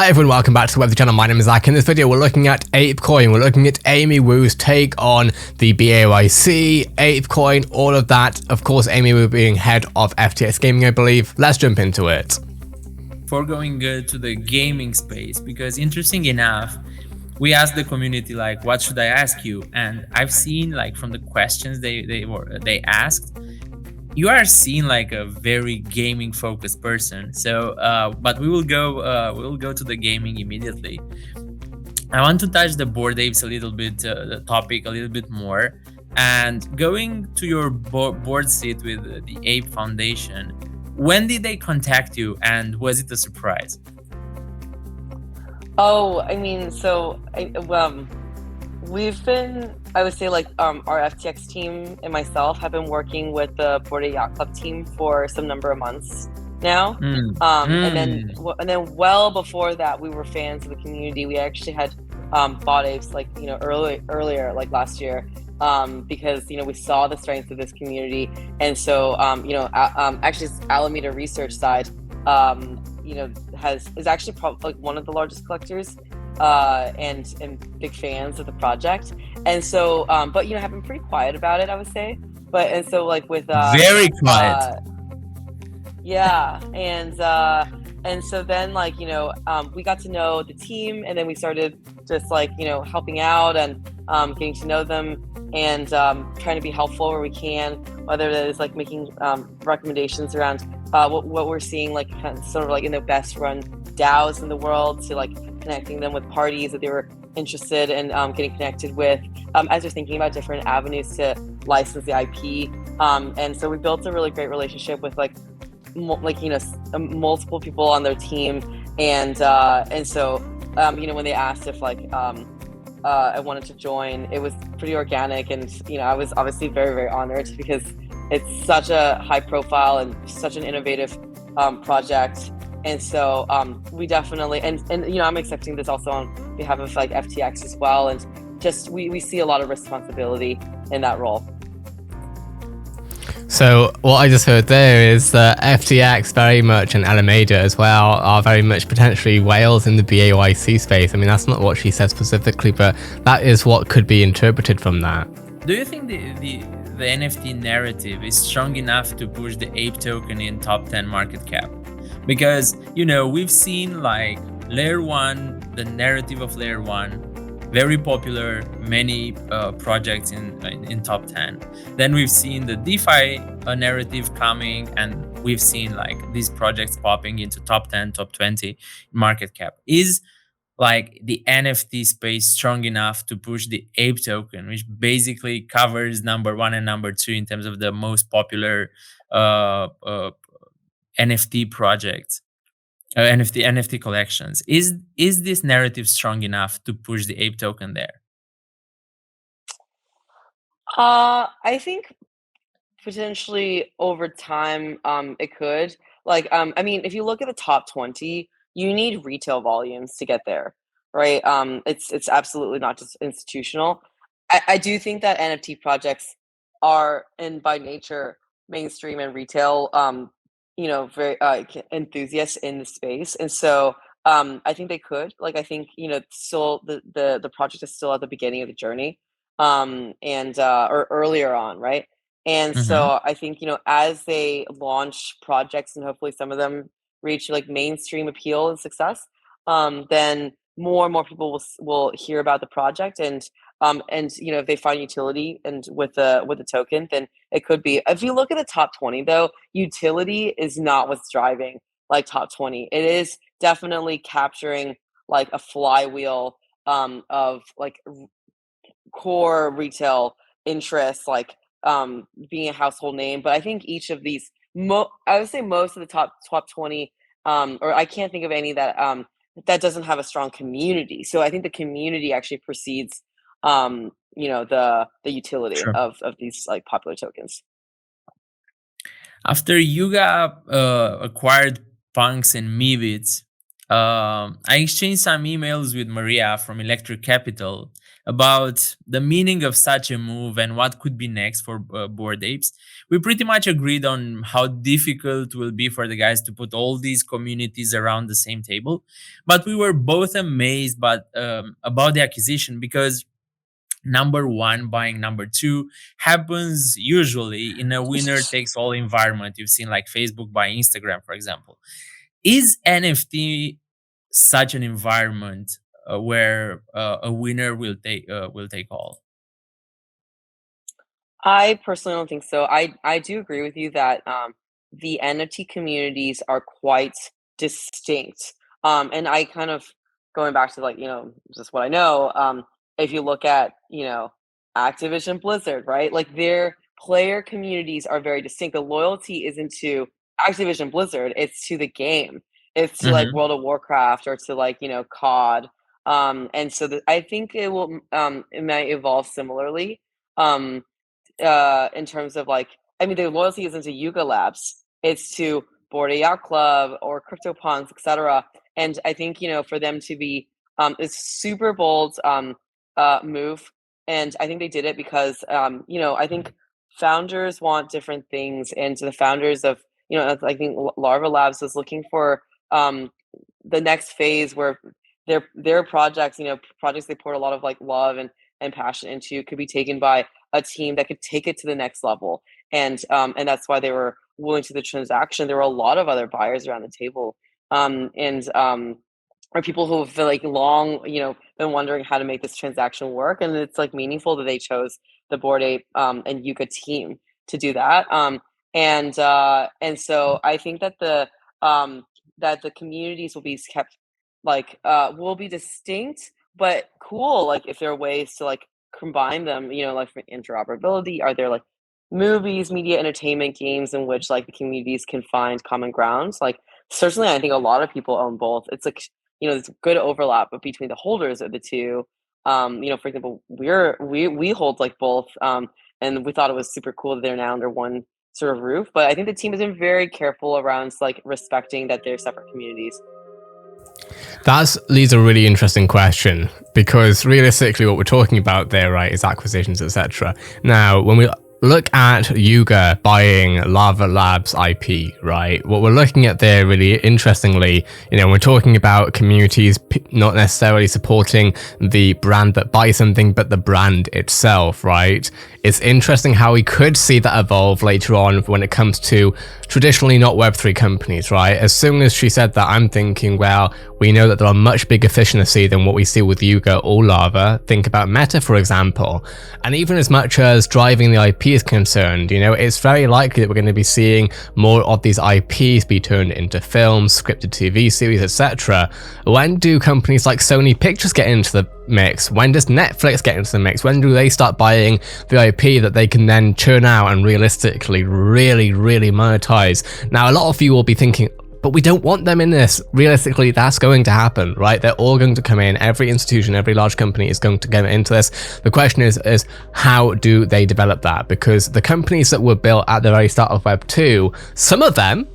Hi everyone, welcome back to the Weather Channel. My name is Zach. In this video, we're looking at ApeCoin. We're looking at Amy Wu's take on the BAYC, ApeCoin, all of that. Of course, Amy Wu being head of FTX Gaming, I believe. Let's jump into it. Before going to the gaming space, because interesting enough, we asked the community like, what should I ask you? And I've seen like from the questions they asked, you are seen like a very gaming focused person. So but we will go to the gaming immediately. I want to touch the Bored Apes a little bit, the topic a little bit more, and going to your board seat with the Ape Foundation. When did they contact you, and was it a surprise? Oh, I mean, we've been, I would say, like, our FTX team and myself have been working with the Bored Ape Yacht Club team for some number of months now. And then well before that, we were fans of the community. We actually had bought apes like, earlier, like last year, because, we saw the strength of this community. And so, actually Alameda research side, is actually probably like one of the largest collectors and big fans of the project. And so, but have been pretty quiet about it, I would say. But and so like with very quiet. Yeah, and so then we got to know the team, and then we started just helping out and getting to know them and trying to be helpful where we can, whether that is like making recommendations around what we're seeing sort of in the best run DAOs in the world, to connecting them with parties that they were interested in getting connected with, as they're thinking about different avenues to license the IP. And so we built a really great relationship with multiple people on their team, and so when they asked if I wanted to join, it was pretty organic, and I was obviously very, very honored, because it's such a high profile and such an innovative project. And so we definitely, and I'm accepting this also on behalf of FTX as well, and just we see a lot of responsibility in that role. So what I just heard there is that FTX very much, and Alameda as well, are very much potentially whales in the BAYC space. I mean, that's not what she said specifically, but that is what could be interpreted from that. Do you think the NFT narrative is strong enough to push the Ape token in top 10 market cap? Because, we've seen Layer 1, the narrative of Layer 1, very popular, many projects in top 10. Then we've seen the DeFi narrative coming, and we've seen these projects popping into top 10, top 20 market cap. Is the NFT space strong enough to push the Ape token, which basically covers number 1 and number 2 in terms of the most popular NFT projects? NFT collections. Is this narrative strong enough to push the Ape token there? I think potentially over time, it could. I mean, if you look at the top 20, you need retail volumes to get there, right? It's absolutely not just institutional. I do think that NFT projects are, and by nature, mainstream and retail, very enthusiasts in the space, and so I think they could. I think still the project is still at the beginning of the journey, or earlier on, right? And so I think as they launch projects, and hopefully some of them reach mainstream appeal and success, then more and more people will hear about the project, and if they find utility and with the token, then it could be. If you look at the top 20 though, utility is not what's driving top 20. It is definitely capturing a flywheel of core retail interests, being a household name. But I think each of these, I would say most of the top 20, or I can't think of any that doesn't have a strong community. So I think the community actually precedes the utility. Sure. of these popular tokens. After Yuga acquired Punks and Mibits, I exchanged some emails with Maria from Electric Capital about the meaning of such a move and what could be next for Bored Apes. We pretty much agreed on how difficult it will be for the guys to put all these communities around the same table, but we were both amazed about the acquisition because number one buying number two happens usually in a winner takes all environment. You've seen like Facebook buying Instagram, for example. Is NFT such an environment where a winner will take all? I personally don't think so. I do agree with you that the NFT communities are quite distinct. And I kind of going back to like just what I know. If you look at Activision Blizzard, right? Like their player communities are very distinct. The loyalty isn't to Activision Blizzard; it's to the game. It's to like Hmm. World of Warcraft or to like COD. And so I think it might evolve similarly. Um, in terms of like, I mean, their loyalty isn't to Yuga Labs; it's to Bored Ape Yacht Club or Cryptopunks, etc. And I think for them to be it's super bold move, and I think they did it because I think founders want different things, and the founders of I think Larva Labs was looking for the next phase where their projects, projects they poured a lot of like love and passion into, could be taken by a team that could take it to the next level. And that's why they were willing to the transaction. There were a lot of other buyers around the table, and or people who have like long, been wondering how to make this transaction work. And it's like meaningful that they chose the Bored Ape and Yuga team to do that. And so I think that the communities will be kept like will be distinct but cool. Like if there are ways to like combine them, like for interoperability, are there like movies, media, entertainment, games in which like the communities can find common grounds? Like certainly I think a lot of people own both. It's like there's good overlap between the holders of the two. For example, we hold like both, and we thought it was super cool that they're now under one sort of roof. But I think the team has been very careful around like respecting that they're separate communities. That leads a really interesting question, because realistically what we're talking about there, right, is acquisitions, etc. Now, when we look at Yuga buying Larva Labs IP, right, what we're looking at there really interestingly, we're talking about communities not necessarily supporting the brand that buys something, but the brand itself, right? It's interesting how we could see that evolve later on when it comes to traditionally not Web3 companies, right? As soon as she said that, I'm thinking, well, we know that there are much bigger fish in the sea than what we see with Yuga or Larva. Think about Meta, for example. And even as much as driving the IP is concerned, it's very likely that we're going to be seeing more of these IPs be turned into films, scripted TV series, etc. When do companies like Sony Pictures get into the mix? When does Netflix get into the mix? When do they start buying the IP that they can then churn out and realistically really, really monetize? Now, a lot of you will be thinking, but we don't want them in this. Realistically, that's going to happen, right? They're all going to come in. Every institution, every large company is going to get into this. The question is how do they develop that? Because the companies that were built at the very start of Web 2, some of them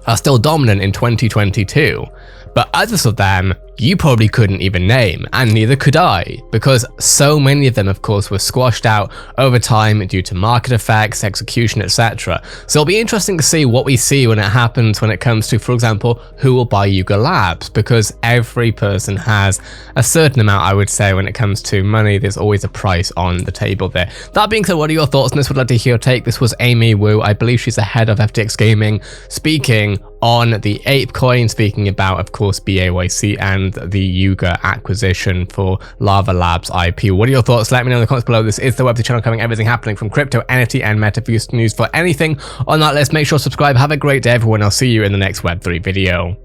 are still dominant in 2022, but others of them you probably couldn't even name, and neither could I, because so many of them, of course, were squashed out over time due to market effects, execution, etc. So it'll be interesting to see what we see when it happens when it comes to, for example, who will buy Yuga Labs, because every person has a certain amount, I would say, when it comes to money. There's always a price on the table there. That being said, what are your thoughts on this? Would like to hear your take. This was Amy Wu. I believe she's the head of FTX Gaming, speaking on the Ape coin, speaking about, of course, BAYC and the Yuga acquisition for Larva Labs IP. What are your thoughts? Let me know in the comments below. This is the Web2 channel covering everything happening from crypto, NFT, and metaverse news. For anything on that list, make sure to subscribe. Have a great day, everyone. I'll see you in the next Web3 video.